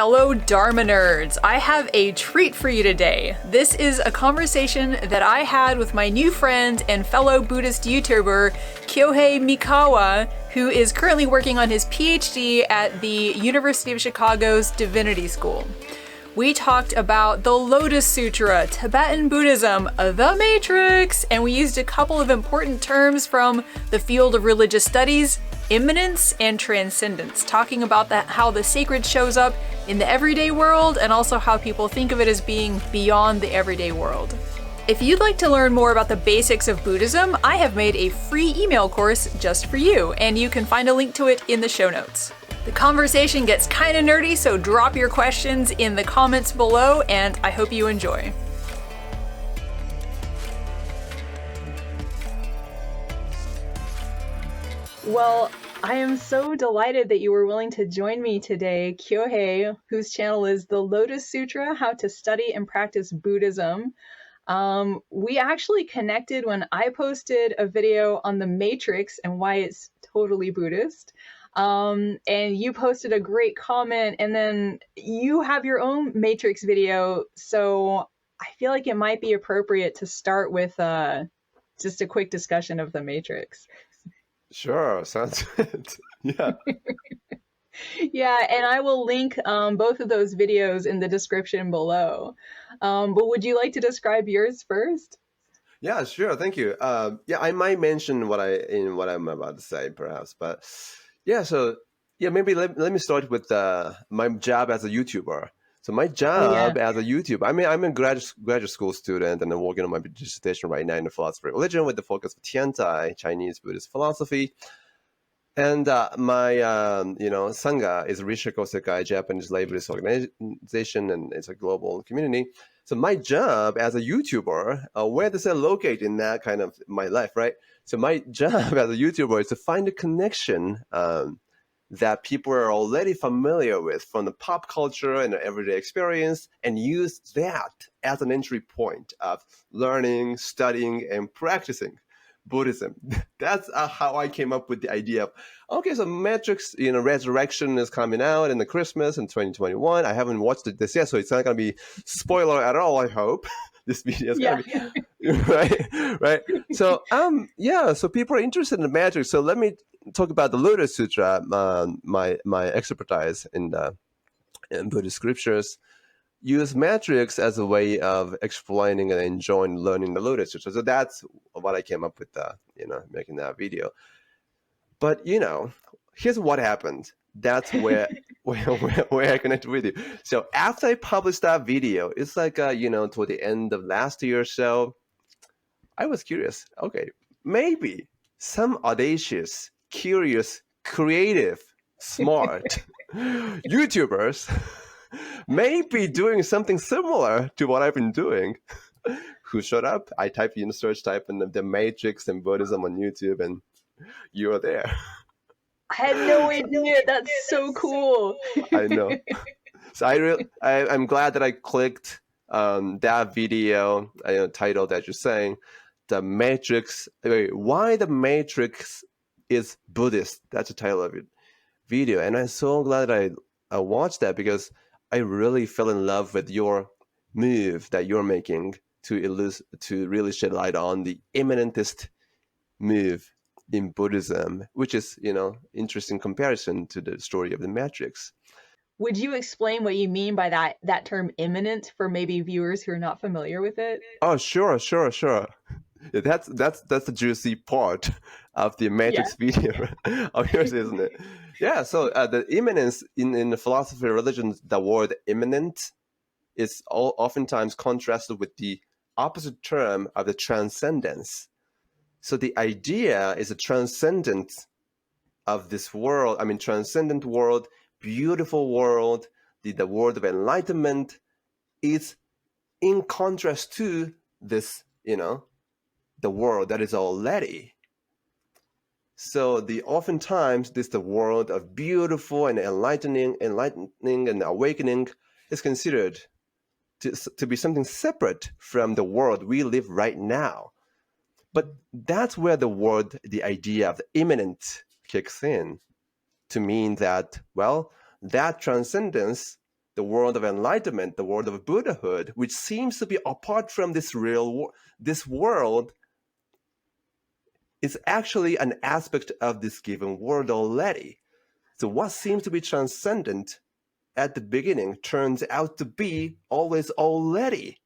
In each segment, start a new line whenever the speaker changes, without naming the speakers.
fellow Dharma nerds. I have a treat for you today. This is a conversation that I had with my new friend and fellow Buddhist YouTuber, Kyohei Mikawa, who is currently working on his PhD at the University of Chicago's Divinity School. We talked about the Lotus Sutra, Tibetan Buddhism, the Matrix, and we used a couple of important terms from the field of religious studies, imminence and transcendence, talking about how the sacred shows up in the everyday world and also how people think of it as being beyond the everyday world. If you'd like to learn more about the basics of Buddhism, I have made a free email course just for you, and you can find a link to it in the show notes. The conversation gets kind of nerdy, so drop your questions in the comments below, and I hope you enjoy. Well, I am so delighted that you were willing to join me today, Kyohei, whose channel is the Lotus Sutra, How to Study and Practice Buddhism. We actually connected when I posted a video on the Matrix and why it's totally Buddhist. And you posted a great comment, and then you have your own Matrix video, so I feel like it might be appropriate to start with just a quick discussion of the Matrix.
Sure, sounds good. Yeah.
Yeah, and I will link both of those videos in the description below. But would you like to describe yours first?
Yeah, sure. Thank you. I might mention what I'm about to say, perhaps, but maybe let me start with my job as a YouTuber. So my job as a YouTuber, I'm a graduate school student, and I'm working on my dissertation right now in the philosophy of religion with the focus of Tiantai, Chinese Buddhist philosophy. And my Sangha is Risha Kosekai, Japanese lay Buddhist organization, and it's a global community. So my job as a YouTuber, where does it locate in that kind of my life, right? So my job as a YouTuber is to find a connection that people are already familiar with from the pop culture and the everyday experience, and use that as an entry point of learning, studying, and practicing Buddhism. That's how I came up with the idea of, okay, so Matrix, Resurrection is coming out in the Christmas in 2021. I haven't watched it this yet, so it's not going to be spoiler at all, I hope. This video is going to be, right? So, so people are interested in the Matrix. So let me talk about the Lotus Sutra, my expertise in Buddhist scriptures. Use Matrix as a way of explaining and enjoying learning the Lotus Sutra. So that's what I came up with, making that video. But, here's what happened. That's where I connected with you. So after I published that video, it's like, toward the end of last year or so, I was curious. Okay, maybe some audacious, curious, creative, smart YouTubers may be doing something similar to what I've been doing. Who showed up? I typed in the search type and the Matrix and Buddhism on YouTube, and you are there.
I had no idea. That's so cool.
I know. So I'm glad that I clicked that video title that you're saying, the Matrix. Why the Matrix is Buddhist? That's the title of it video, and I'm so glad that I watched that, because I really fell in love with your move that you're making to really shed light on the immanentist move in Buddhism, which is, interesting comparison to the story of the Matrix.
Would you explain what you mean by that term immanent for maybe viewers who are not familiar with it?
Oh, sure. Yeah, that's the juicy part of the Matrix video of yours, isn't it? Yeah, so the imminence in the philosophy of religion, the word immanent is oftentimes contrasted with the opposite term of the transcendence. So the idea is a transcendent of this world, transcendent world, beautiful world, the world of enlightenment is in contrast to this, the world that is already. So oftentimes the world of beautiful and enlightening and awakening is considered to be something separate from the world we live right now. But that's where the idea of the immanent kicks in, to mean that, that transcendence, the world of enlightenment, the world of Buddhahood, which seems to be apart from this this world, is actually an aspect of this given world already. So what seems to be transcendent at the beginning turns out to be always already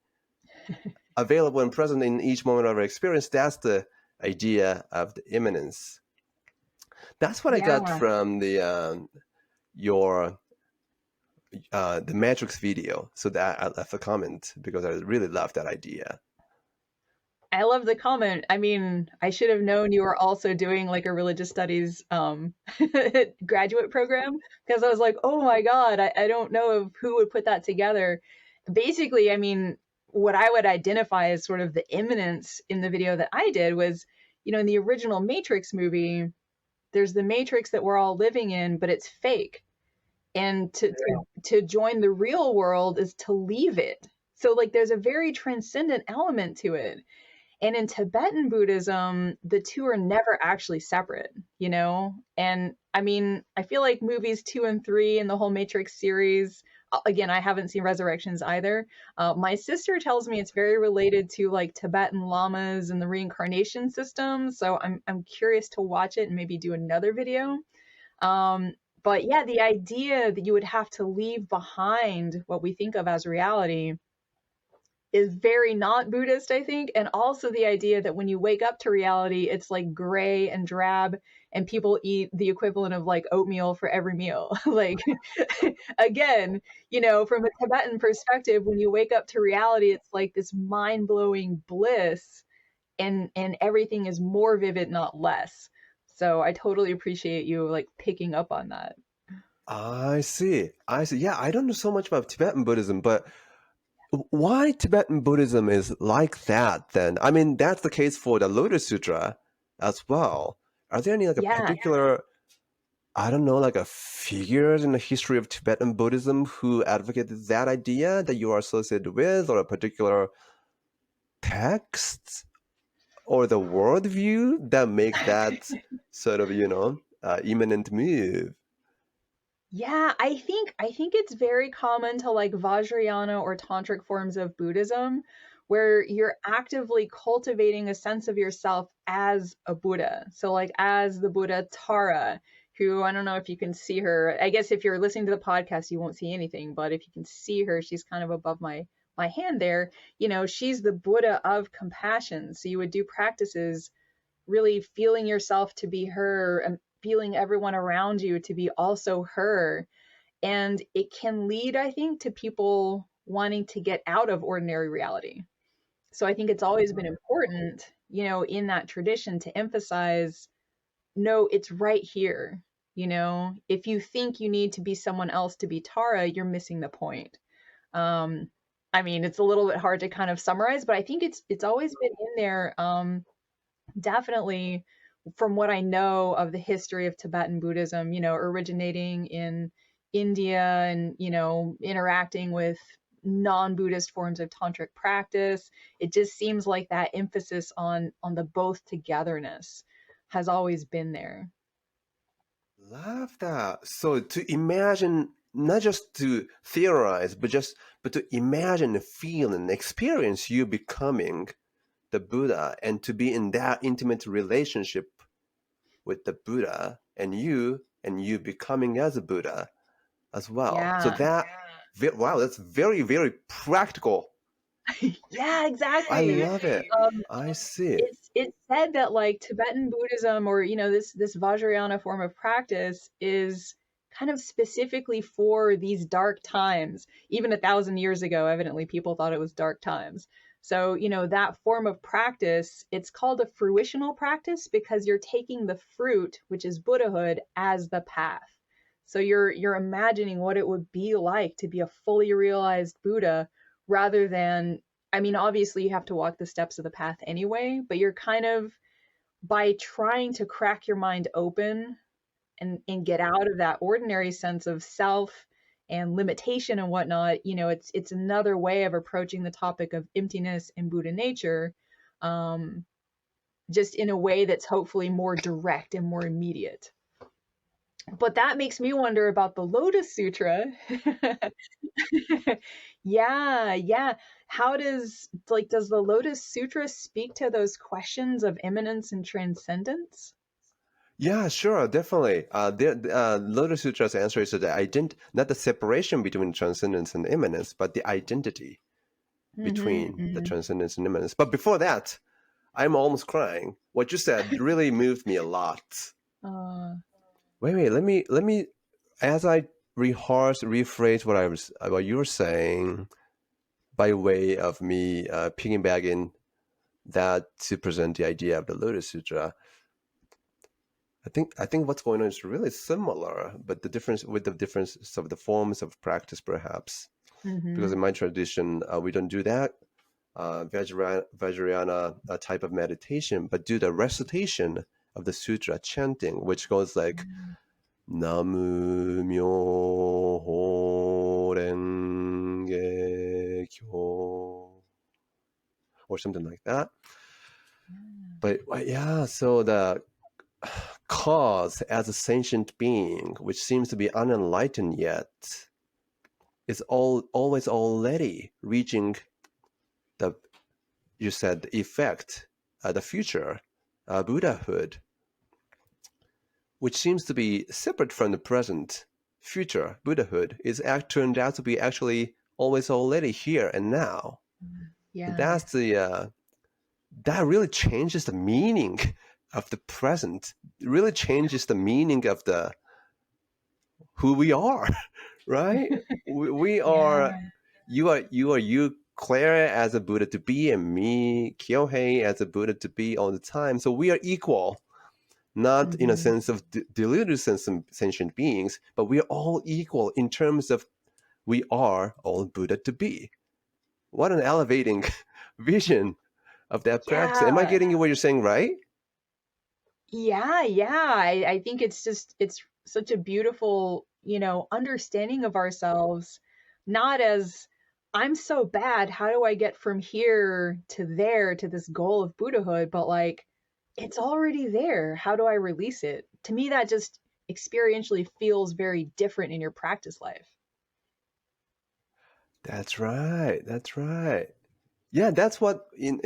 available and present in each moment of our experience. That's the idea of the imminence. That's what I got from the Matrix video. So that I left a comment because I really love that idea.
I love the comment. I mean, I should have known you were also doing like a religious studies graduate program, because I was like, oh my God, I don't know of who would put that together. Basically, I mean, what I would identify as sort of the imminence in the video that I did was, in the original Matrix movie, there's the Matrix that we're all living in, but it's fake. And to join the real world is to leave it. So like there's a very transcendent element to it. And in Tibetan Buddhism, the two are never actually separate, And I mean, I feel like movies 2 and 3 and the whole Matrix series, again, I haven't seen Resurrections either. My sister tells me it's very related to like Tibetan lamas and the reincarnation system. So I'm curious to watch it and maybe do another video. But yeah, the idea that you would have to leave behind what we think of as reality is very not Buddhist, I think. And also the idea that when you wake up to reality, it's like gray and drab and people eat the equivalent of like oatmeal for every meal. Like, again, from a Tibetan perspective, when you wake up to reality, it's like this mind-blowing bliss and everything is more vivid, not less. So I totally appreciate you like picking up on that.
I see. Yeah, I don't know so much about Tibetan Buddhism, but why Tibetan Buddhism is like that then? I mean, that's the case for the Lotus Sutra as well. Are there any like a particular, I don't know, like a figures in the history of Tibetan Buddhism who advocated that idea that you are associated with, or a particular text or the worldview that make that sort of, imminent move?
Yeah, I think it's very common to like Vajrayana or tantric forms of Buddhism where you're actively cultivating a sense of yourself as a Buddha. So like as the Buddha Tara, who I don't know if you can see her. I guess if you're listening to the podcast you won't see anything, but if you can see her, she's kind of above my hand there. She's the Buddha of compassion. So you would do practices really feeling yourself to be her and feeling everyone around you to be also her. And it can lead, I think, to people wanting to get out of ordinary reality. So I think it's always been important, in that tradition to emphasize, no, it's right here. If you think you need to be someone else to be Tara, you're missing the point. I mean, it's a little bit hard to kind of summarize, but I think it's always been in there. Definitely from what I know of the history of Tibetan Buddhism, originating in India and, interacting with non-Buddhist forms of tantric practice, it just seems like that emphasis on the both togetherness has always been there.
Love that. So to imagine, not just to theorize, but to imagine, feel, and experience you becoming the Buddha, and to be in that intimate relationship with the Buddha and you becoming as a Buddha as well.
Yeah.
So wow, that's very, very practical.
Yeah, exactly.
I love it. I see.
It's said that like Tibetan Buddhism, or this Vajrayana form of practice, is kind of specifically for these dark times. Even 1,000 years ago, evidently people thought it was dark times. So, that form of practice, it's called a fruitional practice because you're taking the fruit, which is Buddhahood, as the path. So you're imagining what it would be like to be a fully realized Buddha, rather than, I mean, obviously you have to walk the steps of the path anyway, but you're kind of, by trying to crack your mind open and get out of that ordinary sense of self and limitation and whatnot, it's another way of approaching the topic of emptiness and Buddha nature, just in a way that's hopefully more direct and more immediate. But that makes me wonder about the Lotus Sutra. Yeah, yeah. How does the Lotus Sutra speak to those questions of immanence and transcendence?
Yeah, sure, definitely. The Lotus Sutra's answer is that not the separation between transcendence and immanence, but the identity
Mm-hmm,
between the
mm-hmm.
transcendence and immanence. But before that, I'm almost crying. What you said really moved me a lot.
Uh,
Wait, let me, as I rephrase what you were saying by way of me piggybacking that to present the idea of the Lotus Sutra. I think what's going on is really similar, but the difference of the forms of practice, perhaps, because
mm-hmm.
in my tradition we don't do that Vajrayana type of meditation, but do the recitation of the sutra chanting, which goes like Namu Myoho Renge Kyo or something like that. But yeah, so the cause as a sentient being, which seems to be unenlightened yet, is always already reaching the, you said, the effect, the future, Buddhahood, which seems to be separate from the present. Future Buddhahood is turned out to be actually always already here and now.
Yeah.
That's that really changes the meaning of the present. It really changes the meaning of the who we are, right? We are,
Yeah.
you, Claire as a Buddha to be, and me, Kyohei as a Buddha to be all the time. So we are equal, not in a
Mm-hmm.
sense of deluded sense of sentient beings, but we are all equal in terms of we are all Buddha to be. What an elevating vision of that practice. Am I
Yeah.
getting you what you're saying, right?
Yeah, yeah. I think it's such a beautiful, understanding of ourselves, not as I'm so bad, how do I get from here to there to this goal of Buddhahood, but like it's already there. How do I release it? To me, that just experientially feels very different in your practice life.
That's right. That's right. Yeah, that's what in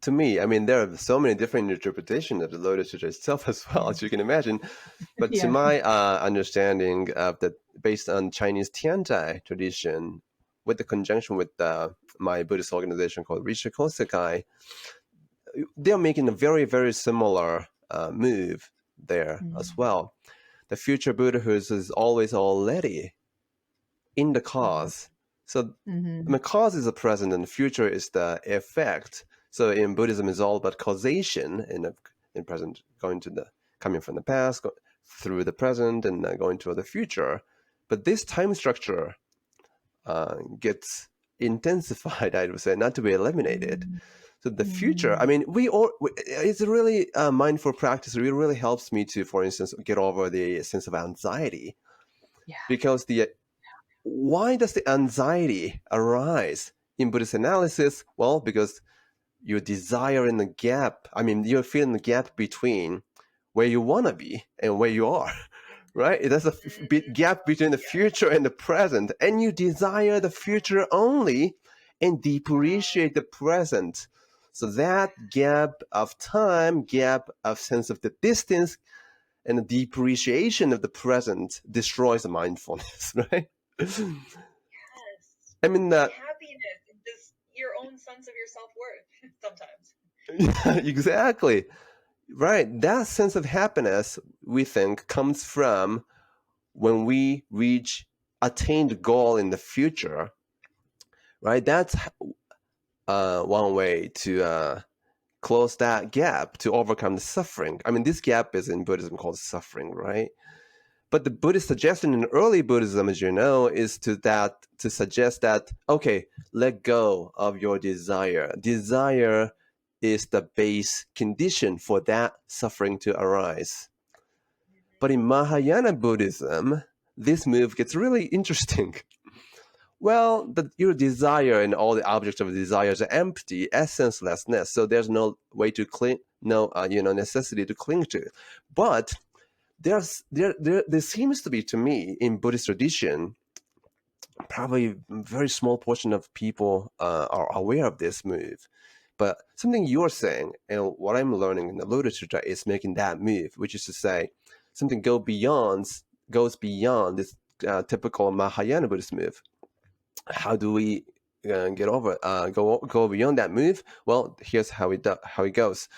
to me, I mean, there are so many different interpretations of the Lotus Sutra itself as well, as you can imagine. But to
Yeah.
my understanding of that, based on Chinese Tiantai tradition, with the conjunction with my Buddhist organization called Rishi Kosekai, they're making a very, very similar move there as
Mm-hmm.
well. The future Buddhahood is always already in the cause. So
Mm-hmm.
the cause is the present and the future is the effect. So in Buddhism, it's all about causation in present, coming from the past, through the present, and going to the future. But this time structure gets intensified, I would say, not to be eliminated. So the future, I
Mm-hmm.
mean, it's a really mindful practice. It really helps me to, for instance, get over the sense of anxiety,
Yeah.
because the why does the anxiety arise in Buddhist analysis? Well, because you desire in the gap. I mean, you're feeling the gap between where you want to be and where you are, right? There's a gap between the future and the present, and you desire the future only and depreciate the present. So that gap of time, gap of sense of the distance, and the depreciation of the present destroys the mindfulness, right?
Yes.
I mean,
And happiness and just your own sense of your self-worth sometimes.
exactly. Right. That sense of happiness, we think, comes from when we reach attained goal in the future. Right. That's one way to close that gap to overcome the suffering. I mean, this gap is in Buddhism called suffering, right? But the Buddhist suggestion in early Buddhism, as you know, is to suggest that, okay, let go of your desire. Desire is the base condition for that suffering to arise. But in Mahayana Buddhism, this move gets really interesting. Well, your desire and all the objects of desires are empty, essencelessness. So there's no way to cling, no necessity to cling to. But there seems to be, to me, in Buddhist tradition, probably a very small portion of people are aware of this move. But something you're saying and what I'm learning in the Lotus Sutra is making that move, which is to say something goes beyond this typical Mahayana Buddhist move. How do we go beyond that move? Well, here's how it goes.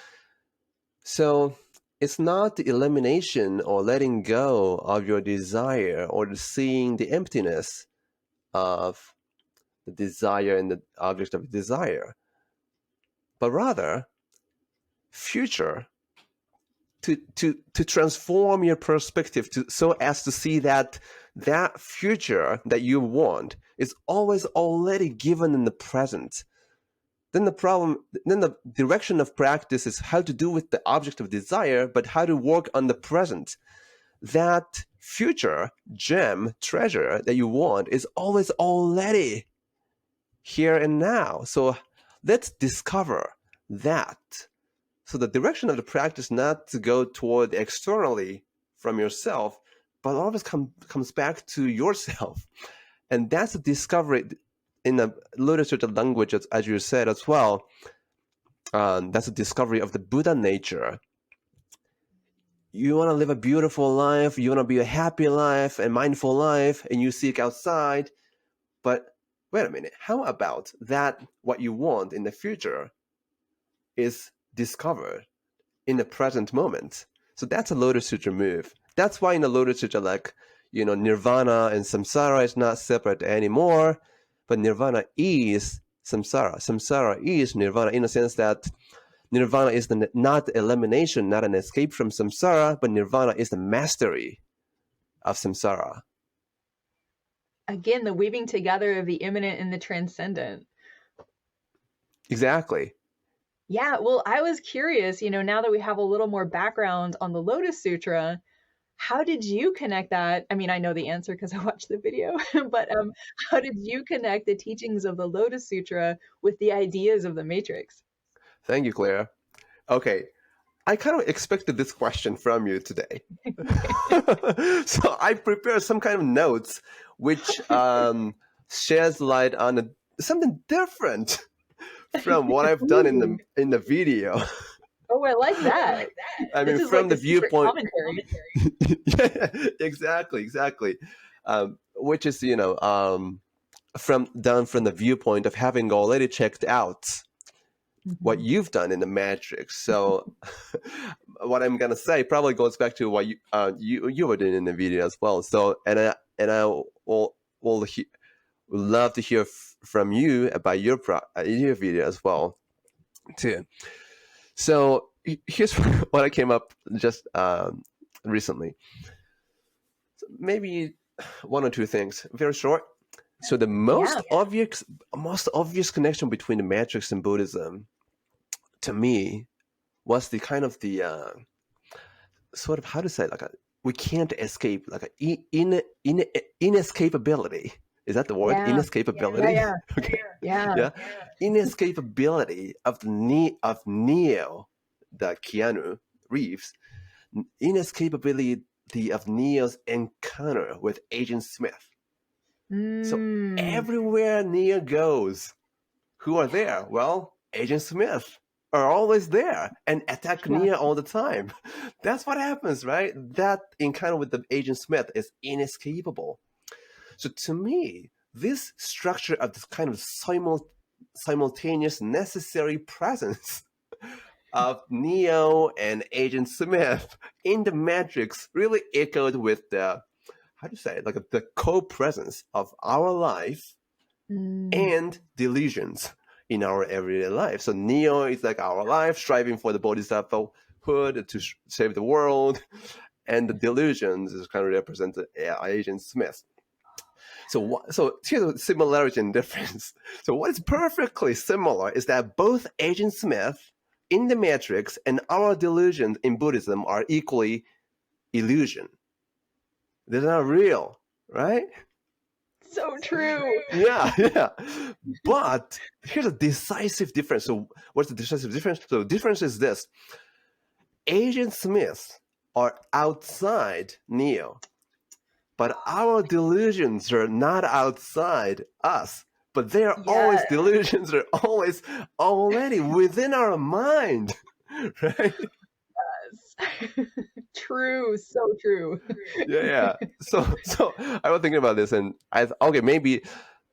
So it's not the elimination or letting go of your desire or seeing the emptiness of the desire and the object of desire, but rather future, to transform your perspective so as to see that future that you want is always already given in the present. Then the direction of practice is how to do with the object of desire, but how to work on the present. That future gem, treasure that you want is always already here and now. So let's discover that. So the direction of the practice not to go toward externally from yourself, but always comes back to yourself. And that's a discovery in the Lotus Sutra language, as you said as well. That's a discovery of the Buddha nature. You want to live a beautiful life, you want to be a happy life and mindful life, and you seek outside. But wait a minute, how about that what you want in the future is discovered in the present moment? So that's a Lotus Sutra move. That's why in the Lotus Sutra, nirvana and samsara is not separate anymore, but nirvana is samsara. Samsara is nirvana in the sense that nirvana is not elimination, not an escape from samsara, but nirvana is the mastery of samsara.
Again, the weaving together of the immanent and the transcendent.
Exactly.
Yeah, well, I was curious, now that we have a little more background on the Lotus Sutra, how did you connect that? I mean, I know the answer because I watched the video, but how did you connect the teachings of the Lotus Sutra with the ideas of the Matrix?
Thank you, Claire. Okay, I kind of expected this question from you today. So I prepared some kind of notes which sheds light on something different from what I've done in the video.
Oh, I like that.
I mean, from the viewpoint. Yeah, exactly. Which is, from the viewpoint of having already checked out what you've done in the Matrix. So what I'm gonna say probably goes back to what you were doing in the video as well. So and I will love to hear from you about your video as well too. So here's what I came up just recently. So maybe one or two things, very short. So the most obvious connection between the Matrix and Buddhism, to me, was the kind of the sort of, how to say it, we can't escape, inescapability. Is that the word? Yeah. Inescapability.
Yeah.
Okay.
Yeah.
Inescapability of Neo, the Keanu Reeves. Inescapability of Neo's encounter with Agent Smith. So everywhere Neo goes, who are there? Well, Agent Smith are always there and attack Neo all the time. That's what happens, right? That encounter with the Agent Smith is inescapable. So to me, this structure of this kind of simultaneous necessary presence of Neo and Agent Smith in the Matrix really echoed with the, how do you say it, the co-presence of our life and delusions in our everyday life. So Neo is like our life, striving for the bodhisattvahood to save the world, and the delusions is kind of represented by Agent Smith. So here's a similarity and difference. So what is perfectly similar is that both Agent Smith in the Matrix and our delusions in Buddhism are equally illusion. They're not real, right?
So true.
Yeah. But here's a decisive difference. So what's the decisive difference? So the difference is this. Agent Smith are outside Neo. But our delusions are not outside us. But they are always delusions, are always already within our mind. Right?
True, so true.
Yeah. So I was thinking about this, and maybe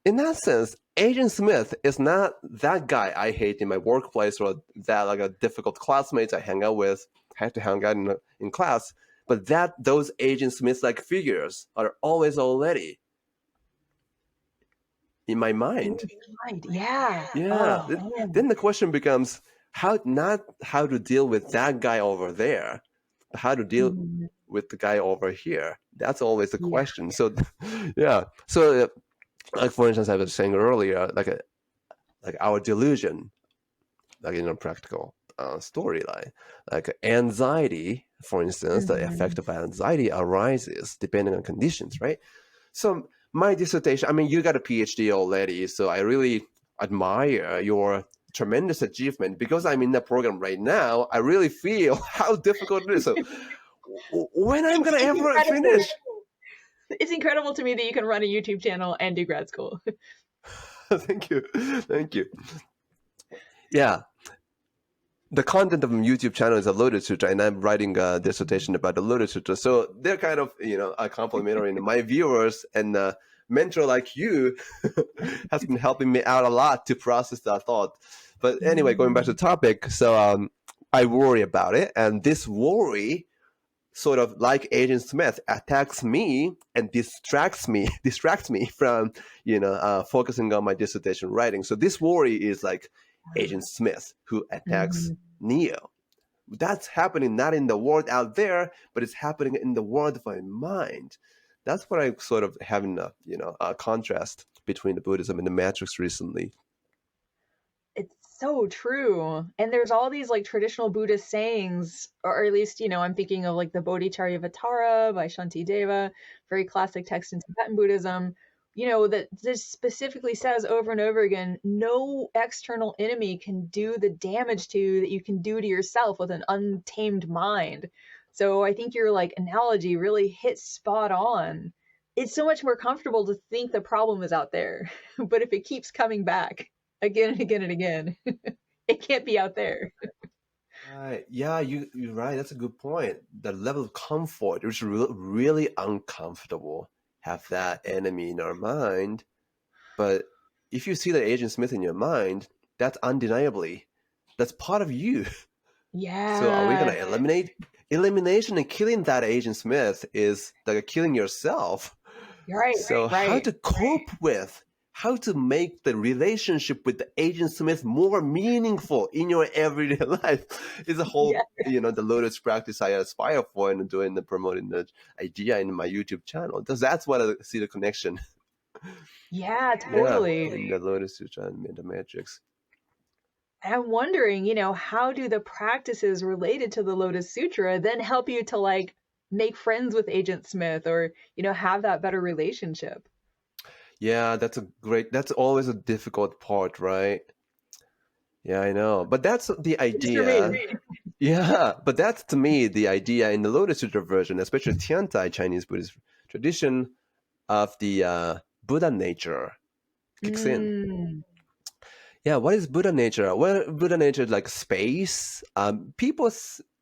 in that sense, Agent Smith is not that guy I hate in my workplace, or that like a difficult classmates I hang out with, have to hang out in class. But those Agent Smith-like figures are always already in my mind.
Yeah.
Yeah. Then the question becomes not how to deal with that guy over there, but how to deal with the guy over here. That's always the question. So, yeah. So, like for instance, I was saying earlier, like our delusion, like in a practical storyline, like anxiety, for instance, the effect of anxiety arises depending on conditions, right? So my dissertation, I mean, you got a PhD already, so I really admire your tremendous achievement. Because I'm in the program right now, I really feel how difficult it is. So when I'm going to ever finish?
It's incredible to me that you can run a YouTube channel and do grad school.
Thank you. Yeah. The content of my YouTube channel is a Lotus Sutra, and I'm writing a dissertation about the Lotus Sutra. So they're kind of, a complementary. And my viewers and mentor like you has been helping me out a lot to process that thought. But anyway, going back to the topic, so I worry about it, and this worry, sort of like Agent Smith, attacks me and distracts me from focusing on my dissertation writing. So this worry is like Agent Smith who attacks Neo. That's happening not in the world out there, but it's happening in the world of my mind. That's what I sort of having a contrast between the Buddhism and the Matrix recently.
It's so true. And there's all these like traditional Buddhist sayings, or at least, I'm thinking of like the Bodhicharyavatara by Shantideva, very classic text in Tibetan Buddhism, that this specifically says over and over again, no external enemy can do the damage to you that you can do to yourself with an untamed mind. So I think your like analogy really hits spot on. It's so much more comfortable to think the problem is out there. But if it keeps coming back again and again and again, it can't be out there.
Right. Yeah, you're right. That's a good point. The level of comfort is really uncomfortable. Have that enemy in our mind. But if you see the Agent Smith in your mind, that's undeniably, that's part of you.
Yeah.
So are we going to eliminate? Elimination and killing that Agent Smith is like killing yourself.
Right.
So how to cope with, how to make the relationship with the Agent Smith more meaningful in your everyday life is a whole, the Lotus practice I aspire for and doing and promoting the idea in my YouTube channel. That's what I see the connection.
Yeah, totally.
In the Lotus Sutra and the Matrix.
I'm wondering, how do the practices related to the Lotus Sutra then help you to like make friends with Agent Smith or, have that better relationship?
Yeah, that's always a difficult part, right? Yeah, I know. But that's the idea. Yeah, but that's to me the idea in the Lotus Sutra version, especially Tiantai Chinese Buddhist tradition, of the Buddha nature kicks in. Yeah, what is Buddha nature? Well, Buddha nature is like space.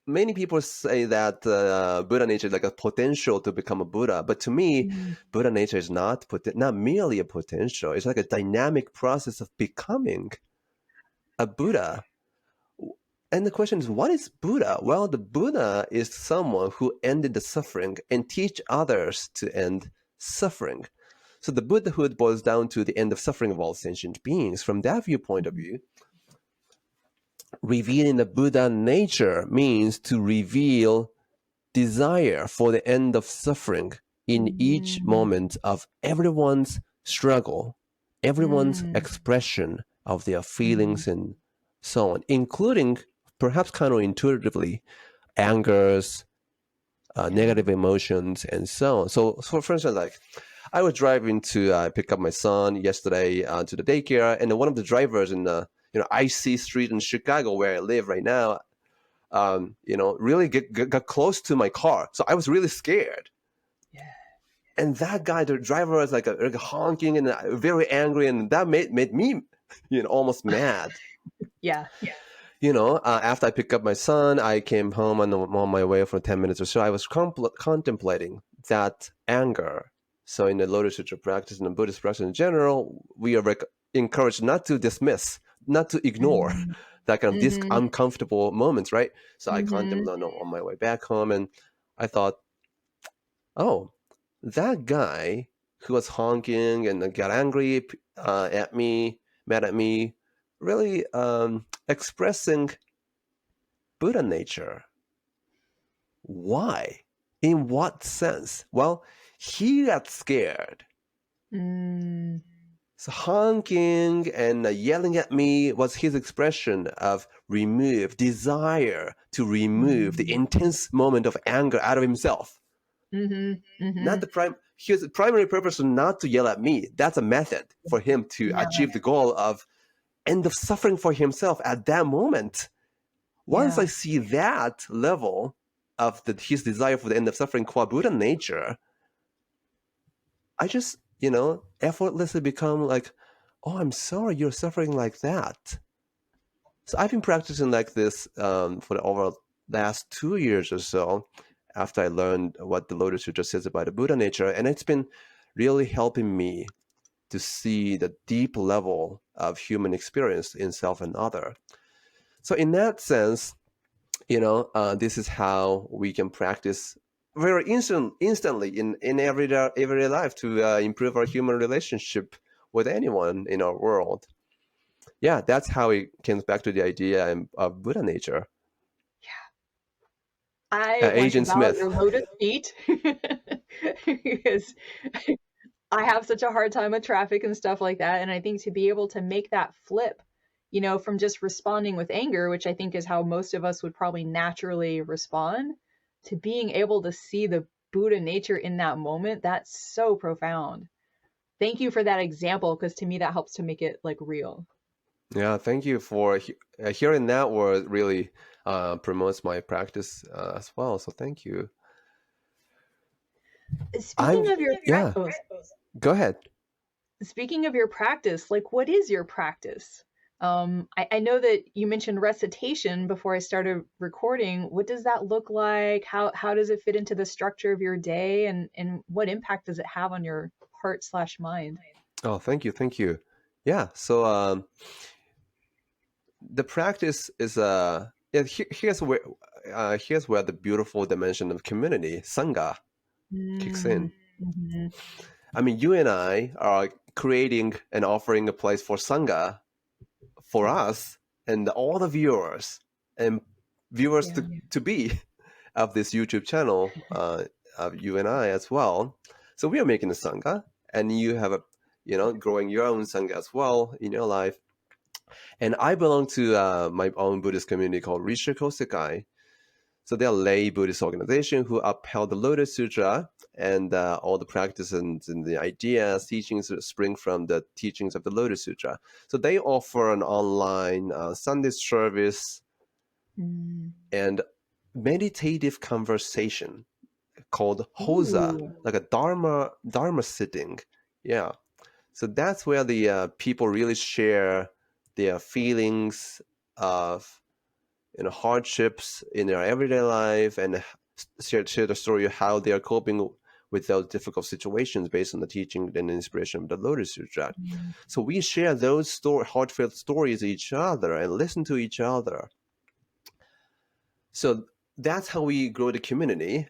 Many people say that Buddha nature is like a potential to become a Buddha. But to me, Buddha nature is not merely a potential. It's like a dynamic process of becoming a Buddha. And the question is, what is Buddha? Well, the Buddha is someone who ended the suffering and teach others to end suffering. So the Buddhahood boils down to the end of suffering of all sentient beings. From that viewpoint of view, revealing the Buddha nature means to reveal desire for the end of suffering in each moment of everyone's struggle, everyone's expression of their feelings and so on, including perhaps counterintuitively angers, negative emotions, and so on. So for instance, like I was driving to pick up my son yesterday to the daycare, and one of the drivers in the icy street in Chicago where I live right now, really got close to my car. So I was really scared.
Yeah.
And that guy, the driver, was like honking and very angry, and that made me, almost mad.
Yeah.
After I picked up my son, I came home on my way for 10 minutes or so. I was contemplating that anger. So in the Lotus Sutra practice and the Buddhist practice in general, we are encouraged not to dismiss, not to ignore that kind of these uncomfortable moments, right? So I contemplated on my way back home, and I thought, oh, that guy who was honking and got angry at me, mad at me, really expressing Buddha nature. Why? In what sense? Well, he got scared. So honking and yelling at me was his expression of desire to remove the intense moment of anger out of himself. Not his primary purpose was not to yell at me. That's a method for him to achieve the goal of end of suffering for himself at that moment. Once I see that level of his desire for the end of suffering qua Buddha nature, I just, effortlessly become like, oh, I'm sorry you're suffering like that. So I've been practicing like this for the over last 2 years or so after I learned what the Lotus Sutra says about the Buddha nature. And it's been really helping me to see the deep level of human experience in self and other. So in that sense, this is how we can practice very instantly in everyday life to improve our human relationship with anyone in our world. Yeah, that's how it comes back to the idea of Buddha nature.
I want
Agent
to bow at
Smith.
your lotus feet because I have such a hard time with traffic and stuff like that. And I think to be able to make that flip, from just responding with anger, which I think is how most of us would probably naturally respond, to being able to see the Buddha nature in that moment, that's so profound. Thank you for that example, because to me that helps to make it like real.
Yeah, thank you for hearing that word. Really promotes my practice as well. So thank you.
Speaking of your
Yeah.
practice,
Go ahead.
speaking of your practice, like what is your practice? I know that you mentioned recitation before I started recording. What does that look like? How does it fit into the structure of your day, and what impact does it have on your heart/mind?
Oh, thank you. Yeah. So the practice is here's where the beautiful dimension of community sangha kicks in. I mean, you and I are creating and offering a place for sangha for us and all the viewers to be of this YouTube channel of you and I as well. So we are making a sangha, and you have growing your own sangha as well in your life. And I belong to my own Buddhist community called Risha Kosekai. So they're a lay Buddhist organization who upheld the Lotus Sutra, and all the practices and the ideas, teachings spring from the teachings of the Lotus Sutra. So they offer an online Sunday service and meditative conversation called Hosa, like a Dharma sitting. Yeah. So that's where the people really share their feelings of hardships in their everyday life, and share the story of how they are coping with those difficult situations based on the teaching and inspiration of the Lotus Sutra. So we share those heartfelt stories with each other and listen to each other. So that's how we grow the community.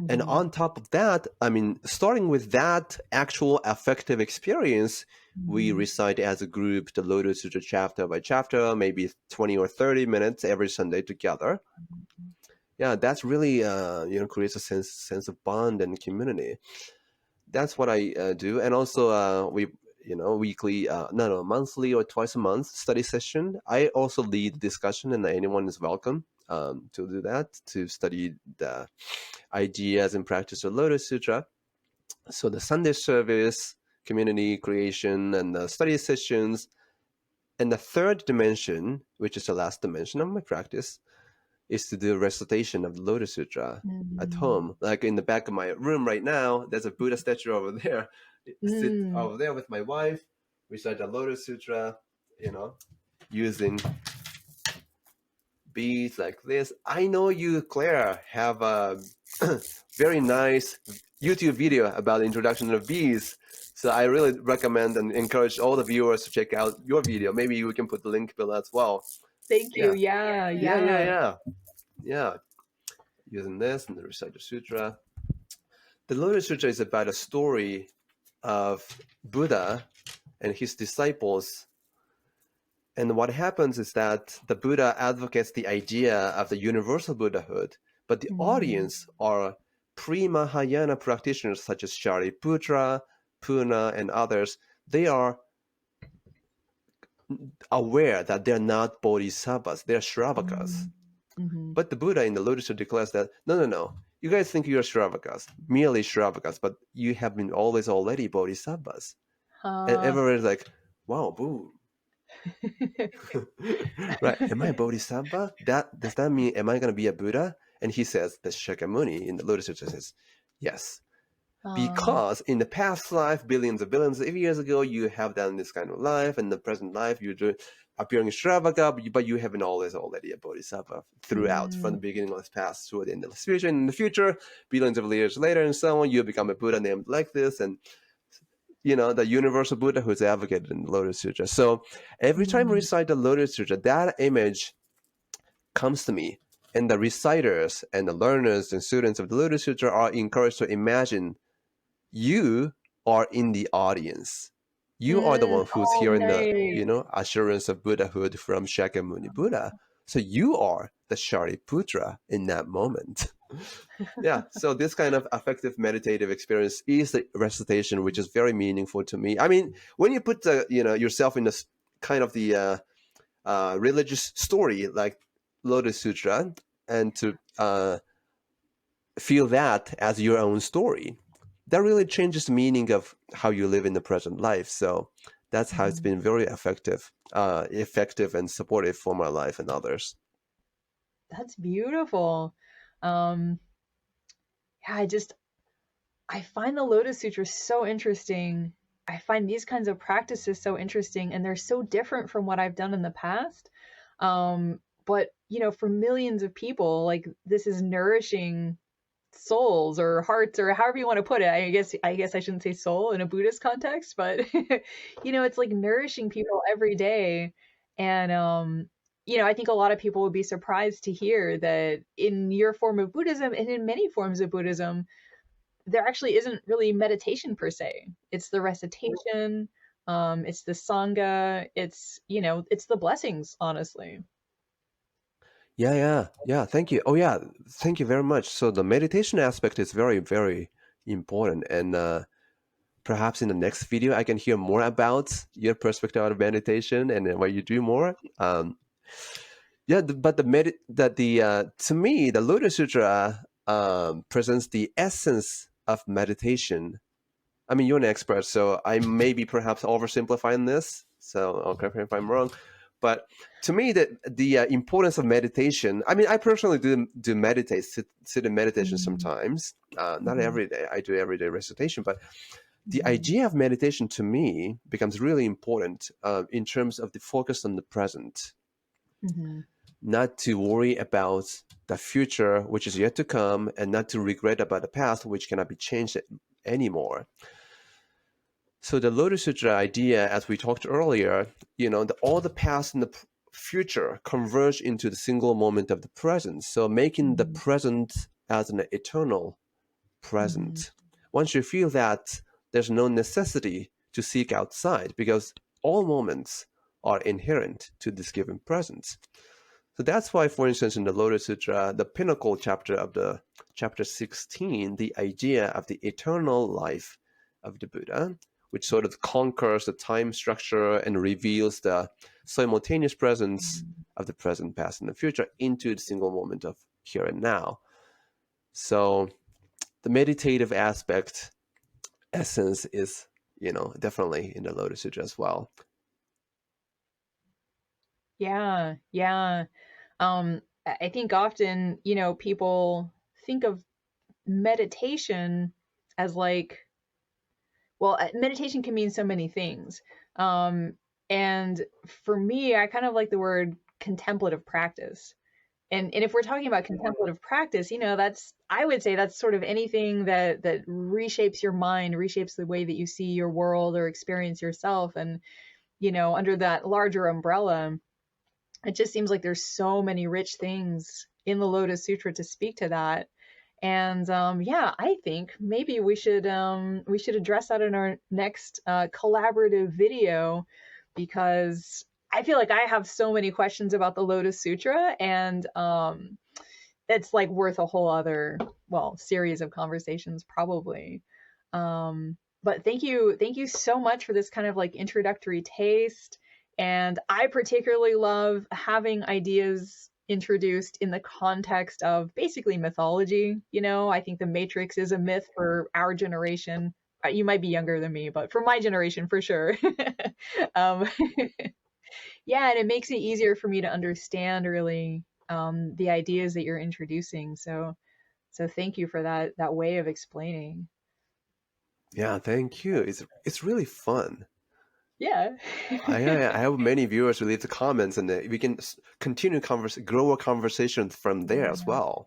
And on top of that, I mean, starting with that actual affective experience, we recite as a group the Lotus Sutra chapter by chapter, maybe 20 or 30 minutes every Sunday together. Yeah, that's really creates a sense of bond and community. That's what I do. And also we weekly, monthly or twice a month study session. I also lead discussion, and anyone is welcome to do that, to study the ideas and practice of Lotus Sutra. So the Sunday service, community creation, and the study sessions. And the third dimension, which is the last dimension of my practice, is to do recitation of the Lotus Sutra at
Mm.
home. Like in the back of my room right now, there's a Buddha statue over there. I sit over there with my wife, recite the Lotus Sutra, using beads like this. I know you, Claire, have a very nice YouTube video about the introduction of beads. So I really recommend and encourage all the viewers to check out your video. Maybe you can put the link below as well.
Thank you.
Yeah. Using this and the recite the sutra. The Lotus Sutra is about a story of Buddha and his disciples. And what happens is that the Buddha advocates the idea of the universal Buddhahood, but the audience are pre-Mahayana practitioners such as Shariputra, Puna, and others. They are aware that they're not bodhisattvas, they're Shravakas. But the Buddha in the Lotus Sutra declares that, no, you guys think you're Shravakas, merely Shravakas, but you have been already bodhisattvas. And everybody's like, wow, boom. Right, am I a bodhisattva? Does that mean, am I going to be a Buddha? And he says, the Shakyamuni in the Lotus Sutra says, yes. Because in the past life, billions of years ago, you have done this kind of life, and the present life, you're appearing as Shravaka, but you have been already a bodhisattva throughout, from the beginning of this past to the end of the future. And in the future, billions of years later and so on, you become a Buddha named like this, and the universal Buddha who's advocated in the Lotus Sutra. So every time I recite the Lotus Sutra, that image comes to me. And the reciters and the learners and students of the Lotus Sutra are encouraged to imagine you are in the audience. You are the one who's hearing the, assurance of Buddhahood from Shakyamuni Buddha. So you are the Shariputra in that moment. Yeah, so this kind of affective meditative experience is the recitation, which is very meaningful to me. I mean, when you put yourself in this kind of the religious story like Lotus Sutra, and to feel that as your own story, that really changes the meaning of how you live in the present life. So that's how it's been very effective and supportive for my life and others.
That's beautiful. I find the Lotus Sutra so interesting. I find these kinds of practices so interesting, and they're so different from what I've done in the past. But for millions of people, like, this is nourishing souls or hearts, or however you want to put it. I guess I shouldn't say soul in a Buddhist context, but it's like nourishing people every day. And I think a lot of people would be surprised to hear that in your form of Buddhism, and in many forms of Buddhism, there actually isn't really meditation per se. It's the recitation, it's the sangha, it's the blessings, honestly.
Yeah. Thank you. Oh, yeah. Thank you very much. So the meditation aspect is very, very important. And perhaps in the next video, I can hear more about your perspective of meditation and what you do more. But to me, the Lotus Sutra presents the essence of meditation. I mean, you're an expert, so I may be perhaps oversimplifying this. So correct me if I'm wrong. But to me, the importance of meditation, I mean, I personally do meditate, sit in meditation sometimes, not every day. I do everyday recitation, but the idea of meditation to me becomes really important in terms of the focus on the present, not to worry about the future, which is yet to come, and not to regret about the past, which cannot be changed anymore. So the Lotus Sutra idea, as we talked earlier, all the past and the future converge into the single moment of the present. So making the present as an eternal present. Once you feel that, there's no necessity to seek outside, because all moments are inherent to this given present. So that's why, for instance, in the Lotus Sutra, the pinnacle chapter of the chapter 16, the idea of the eternal life of the Buddha, which sort of conquers the time structure and reveals the simultaneous presence of the present, past, and the future into the single moment of here and now. So the meditative aspect, essence is, definitely in the Lotus Sutra as well.
Yeah. I think often, people think of meditation as like, well, meditation can mean so many things. And for me, I kind of like the word contemplative practice. And if we're talking about contemplative practice, that's, I would say that's sort of anything that reshapes your mind, reshapes the way that you see your world or experience yourself. And, under that larger umbrella, it just seems like there's so many rich things in the Lotus Sutra to speak to that. And yeah, I think maybe we should address that in our next collaborative video, because I feel like I have so many questions about the Lotus Sutra, and it's like worth a whole other, well, series of conversations probably. But thank you so much for this kind of like introductory taste. And I particularly love having ideas introduced in the context of basically mythology. I think the Matrix is a myth for our generation. You might be younger than me, but for my generation, for sure. um, yeah, and it makes it easier for me to understand really the ideas that you're introducing. So thank you for that way of explaining.
Yeah, thank you. It's really fun.
Yeah.
I have many viewers who leave the comments, and we can continue grow a conversation from there as well.